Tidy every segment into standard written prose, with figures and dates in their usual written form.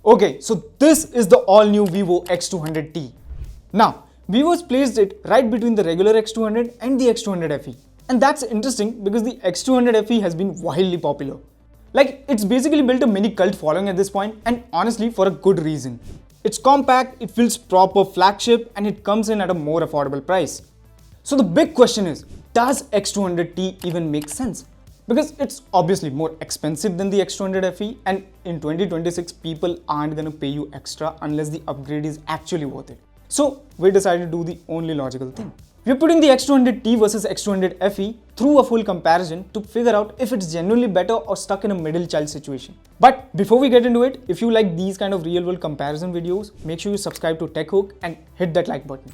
Okay, so this is the all-new Vivo X200T. Now, Vivo's placed it right between the regular X200 and the X200 FE. And that's interesting because the X200 FE has been wildly popular. Like, it's basically built a mini cult following at this point, and honestly for a good reason. It's compact, it feels proper flagship, and it comes in at a more affordable price. So the big question is, does X200T even make sense? Because it's obviously more expensive than the X200 FE, and in 2026 people aren't gonna pay you extra unless the upgrade is actually worth it. So we decided to do the only logical thing. We're putting the X200T versus X200 FE through a full comparison to figure out if it's genuinely better or stuck in a middle child situation. But before we get into it, if you like these kind of real world comparison videos, make sure you subscribe to TechHook and hit that like button.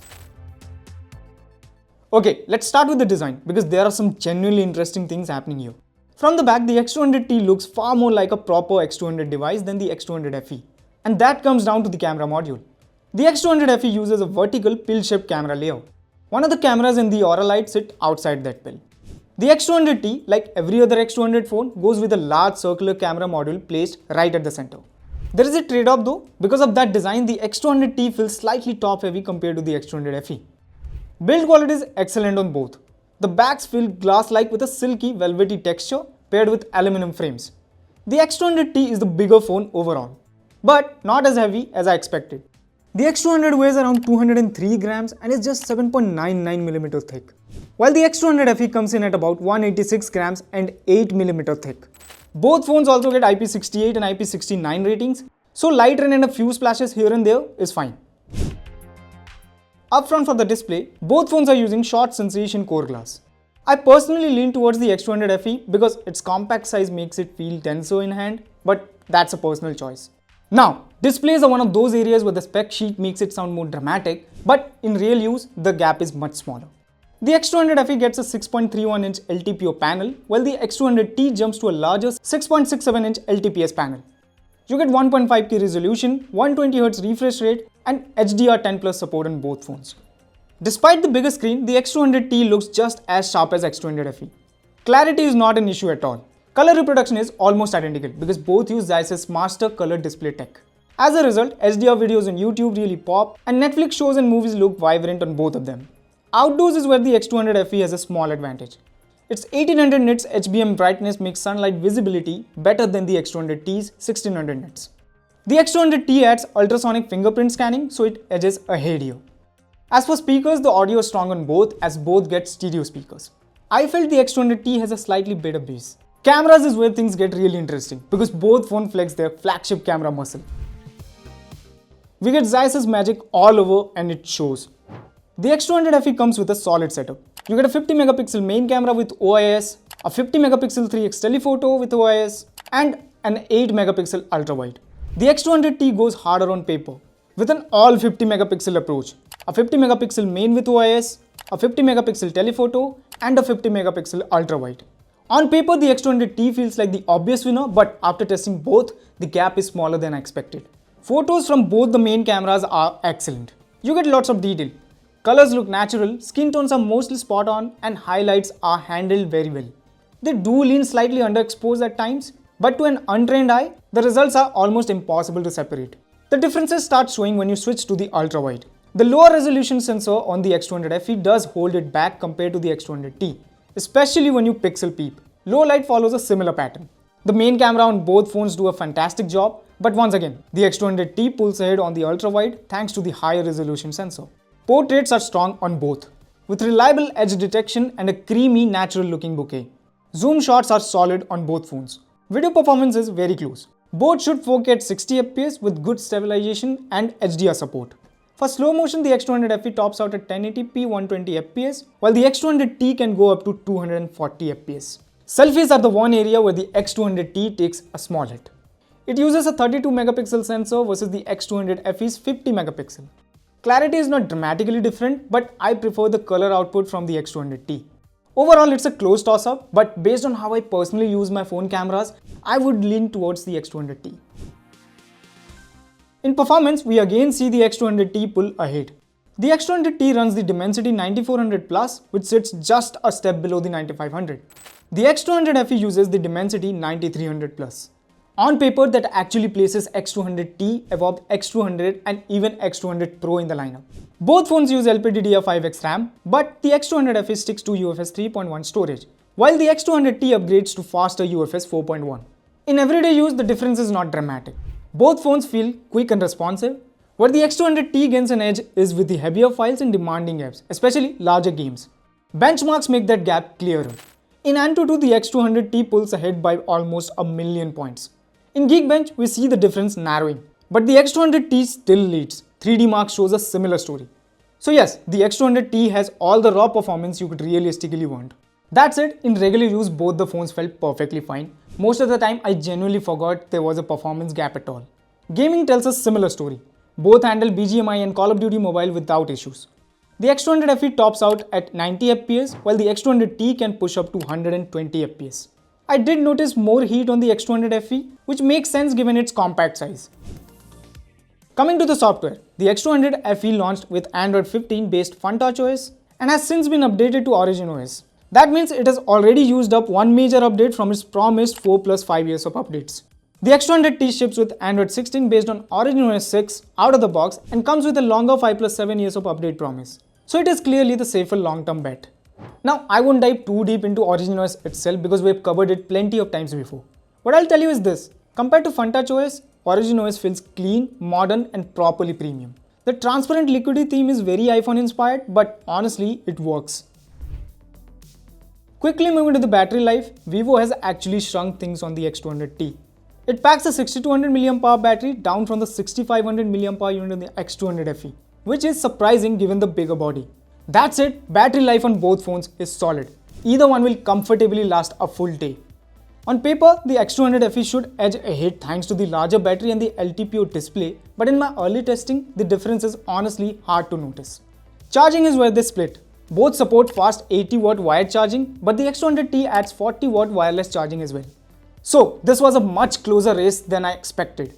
Okay, let's start with the design because there are some genuinely interesting things happening here. From the back, the X200T looks far more like a proper X200 device than the X200 FE. And that comes down to the camera module. The X200 FE uses a vertical pill-shaped camera layout. One of the cameras in the Aura light sit outside that pill. The X200T, like every other X200 phone, goes with a large circular camera module placed right at the center. There is a trade-off though. Because of that design, the X200T feels slightly top-heavy compared to the X200 FE. Build quality is excellent on both. The backs feel glass-like with a silky, velvety texture paired with aluminum frames. The X200T is the bigger phone overall, but not as heavy as I expected. The X200 weighs around 203 grams and is just 7.99mm thick, while the X200 FE comes in at about 186 grams and 8mm thick. Both phones also get IP68 and IP69 ratings, so light rain and a few splashes here and there is fine. Up front for the display, both phones are using short sensation core glass. I personally lean towards the X200 FE because its compact size makes it feel denser in hand, but that's a personal choice. Now, displays are one of those areas where the spec sheet makes it sound more dramatic, but in real use, the gap is much smaller. The X200 FE gets a 6.31-inch LTPO panel, while the X200T jumps to a larger 6.67-inch LTPS panel. You get 1.5K resolution, 120Hz refresh rate, and HDR10+ support on both phones. Despite the bigger screen, the X200T looks just as sharp as X200 FE. Clarity is not an issue at all. Color reproduction is almost identical because both use Zeiss's master color display tech. As a result, HDR videos on YouTube really pop, and Netflix shows and movies look vibrant on both of them. Outdoors is where the X200 FE has a small advantage. Its 1800 nits HBM brightness makes sunlight visibility better than the X200T's 1600 nits. The X200T adds ultrasonic fingerprint scanning, so it edges ahead here. As for speakers, the audio is strong on both as both get stereo speakers. I felt the X200T has a slightly better bass. Cameras is where things get really interesting because both phones flex their flagship camera muscle. We get Zeiss's magic all over and it shows. The X200 FE comes with a solid setup. You get a 50MP main camera with OIS, a 50MP 3x telephoto with OIS, and an 8MP ultra-wide. The X200T goes harder on paper with an all 50MP approach, a 50MP main with OIS, a 50MP telephoto, and a 50MP ultra-wide. On paper, the X200T feels like the obvious winner, but after testing both, the gap is smaller than I expected. Photos from both the main cameras are excellent. You get lots of detail. Colors look natural, skin tones are mostly spot on, and highlights are handled very well. They do lean slightly underexposed at times, but to an untrained eye, the results are almost impossible to separate. The differences start showing when you switch to the ultra-wide. The lower resolution sensor on the X200 FE does hold it back compared to the X200T, especially when you pixel peep. Low light follows a similar pattern. The main camera on both phones do a fantastic job, but once again, the X200T pulls ahead on the ultra-wide thanks to the higher resolution sensor. Portraits are strong on both, with reliable edge detection and a creamy, natural-looking bokeh. Zoom shots are solid on both phones. Video performance is very close. Both shoot 4K at 60fps with good stabilization and HDR support. For slow motion, the X200 FE tops out at 1080p 120fps, while the X200T can go up to 240fps. Selfies are the one area where the X200T takes a small hit. It uses a 32MP sensor versus the X200 FE's 50MP. Clarity is not dramatically different, but I prefer the color output from the X200T. Overall, it's a close toss-up, but based on how I personally use my phone cameras, I would lean towards the X200T. In performance, we again see the X200T pull ahead. The X200T runs the Dimensity 9400 Plus, which sits just a step below the 9500. The X200 FE uses the Dimensity 9300 Plus. On paper, that actually places X200T above X200 and even X200 Pro in the lineup. Both phones use LPDDR5X RAM, but the X200 FE sticks to UFS 3.1 storage, while the X200T upgrades to faster UFS 4.1. In everyday use, the difference is not dramatic. Both phones feel quick and responsive. Where the X200T gains an edge is with the heavier files and demanding apps, especially larger games. Benchmarks make that gap clearer. In Antutu, the X200T pulls ahead by almost a million points. In Geekbench, we see the difference narrowing. But the X200T still leads. 3D Mark shows a similar story. So yes, the X200T has all the raw performance you could realistically want. That said, in regular use, both the phones felt perfectly fine. Most of the time, I genuinely forgot there was a performance gap at all. Gaming tells a similar story. Both handle BGMI and Call of Duty Mobile without issues. The X200 FE tops out at 90 FPS, while the X200T can push up to 120 FPS. I did notice more heat on the X200 FE, which makes sense given its compact size. Coming to the software, the X200 FE launched with Android 15 based FunTouch OS and has since been updated to Origin OS. That means it has already used up one major update from its promised 4 plus 5 years of updates. The X200T ships with Android 16 based on Origin OS 6 out of the box and comes with a longer 5 plus 7 years of update promise. So it is clearly the safer long-term bet. Now, I won't dive too deep into Origin OS itself because we have covered it plenty of times before. What I'll tell you is this: compared to FunTouch OS, Origin OS feels clean, modern and properly premium. The transparent liquidy theme is very iPhone inspired, but honestly, it works. Quickly moving to the battery life, Vivo has actually shrunk things on the X200T. It packs a 6200 mAh battery down from the 6500 mAh unit in the X200 FE, which is surprising given the bigger body. That said, battery life on both phones is solid. Either one will comfortably last a full day. On paper, the X200 FE should edge ahead thanks to the larger battery and the LTPO display, but in my early testing, the difference is honestly hard to notice. Charging is where they split. Both support fast 80-watt wired charging, but the X200T adds 40-watt wireless charging as well. So, this was a much closer race than I expected.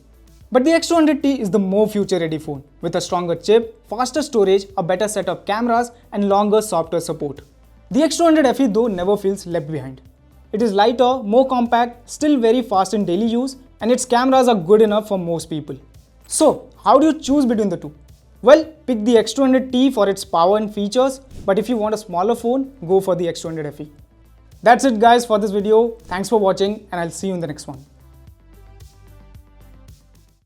But the X200T is the more future-ready phone, with a stronger chip, faster storage, a better set of cameras, and longer software support. The X200 FE though never feels left behind. It is lighter, more compact, still very fast in daily use, and its cameras are good enough for most people. So, how do you choose between the two? Well, pick the X200T for its power and features, but if you want a smaller phone, go for the X200 FE. That's it guys for this video. Thanks for watching and I'll see you in the next one.